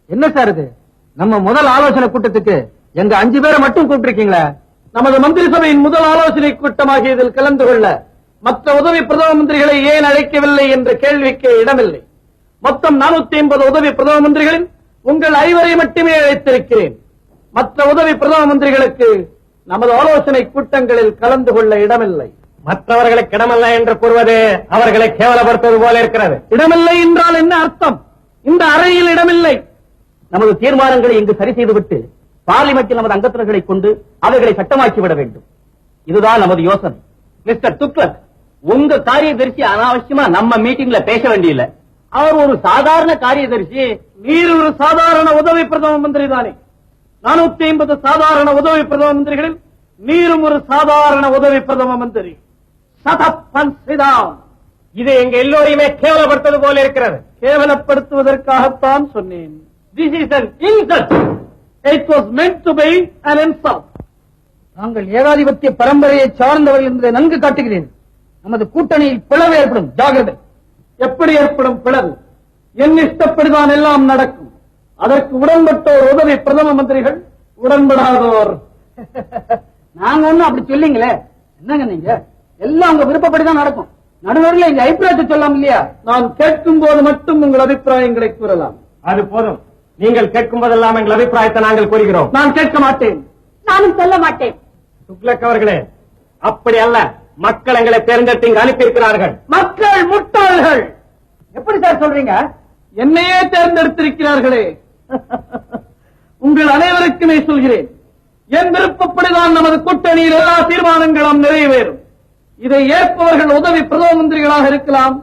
என்ன சார் இது? நம்ம முதல் ஆலோசனை கூட்டத்துக்கு எங்க 5 பேரை மட்டும் கூப்பிட்டிருக்கீங்களா? நமது மந்திரி சபையின் முதல் ஆலோசனை கூட்டமாக இதில் கலந்து கொள்ள மற்ற உதவி பிரதம மந்திரிகளை ஏன் அழைக்கவில்லை என்ற கேள்விக்கு இடமில்லை. மொத்தம் 450 உதவி பிரதம மந்திரிகளில் உங்கள் 5 மட்டுமே அழைத்திருக்கிறேன். மற்ற உதவி பிரதம மந்திரிகளுக்கு நமது ஆலோசனை கூட்டங்களில் கலந்து கொள்ள இடமில்லை. மற்றவர்களுக்கு இடமல்ல என்று கூறுவது அவர்களை கேவலப்படுத்துவது போல இருக்கிறது. இடமில்லை என்றால் என்ன அர்த்தம்? இந்த அறையில் இடமில்லை. நமது தீர்மானங்களை இங்கு சரி செய்துவிட்டு பார்லிமெண்டில் நமது அங்கத்தினர்களை கொண்டு அவைகளை சட்டமாக்கிவிட வேண்டும். இதுதான் நமது யோசனை. மிஸ்டர் துக்ளக், உங்க காரியதரிசி அனாவசியமா நம்ம மீட்டிங்ல பேச வேண்டியில்லை. அவர் ஒரு சாதாரண காரியதரிசி. நீர் ஒரு சாதாரண உதவி பிரதம மந்திரி தானே? 450 சாதாரண உதவி பிரதம மந்திரிகளில் நீரும் ஒரு சாதாரண உதவி பிரதம மந்திரி. இது எங்க எல்லோரையுமே கேவலப்படுத்துவது போல இருக்கிறது. கேவலப்படுத்துவதற்காகத்தான் சொன்னேன். This is an insult. It was meant to be an insult. நாங்கள் ஏகாதிபத்திய பரம்பரையை சார்ந்தவர்கள் என்பதை நன்கு காட்டுகிறேன். நமது கூட்டணியில் பிளவு ஏற்படும். ஜாகிரதை. எப்படி ஏற்படும் பிளவு? என் இஷ்டப்படிதான் எல்லாம் நடக்கும். அதற்கு உடன்பட்டோர் உதவி பிரதம மந்திரிகள், உடன்படாதோர். நாங்க ஒண்ணும் அப்படி சொல்லிங்களே. என்னங்க நீங்க? எல்லாம் உங்க விருப்பப்படிதான் நடக்கும். நடுவர்கள் எங்க அபிப்பிராயத்தை சொல்லலாம் இல்லையா? நான் கேட்கும் போது மட்டும் உங்கள் அபிப்பிராயங்களை கூறலாம். அது போதும். நீங்கள் கேட்கும் போதெல்லாம் எங்கள் அபிப்பிராயத்தை நாங்கள் கூறுகிறோம். நான் கேட்க மாட்டேன். நானும் சொல்ல மாட்டேன். துக்ளக் அவர்களே, அப்படி அல்ல. மக்கள் எங்களை தேர்ந்தெடுத்து இங்கு அனுப்பியிருக்கிறார்கள். மக்கள் முட்டாள்கள். எப்படி சார் சொல்றீங்க? என்னையே தேர்ந்தெடுத்திருக்கிறார்களே. உங்கள் அனைவருக்குமே சொல்கிறேன், என் விருப்பப்படிதான் நமது கூட்டணியில் எல்லா தீர்மானங்களும் நிறைவேறும். இதை ஏற்பவர்கள் உதவி பிரதம மந்திரிகளாக இருக்கலாம்,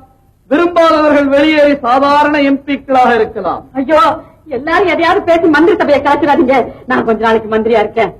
விரும்பாதவர்கள் வெளியேறி சாதாரண எம்பிக்களாக இருக்கலாம். ஐயோ, எல்லாரும் எதையாவது பேசி மந்திரி சபையை காய்ச்சிடாதீங்க. நான் கொஞ்ச நாளைக்கு மந்திரியா இருக்கேன்.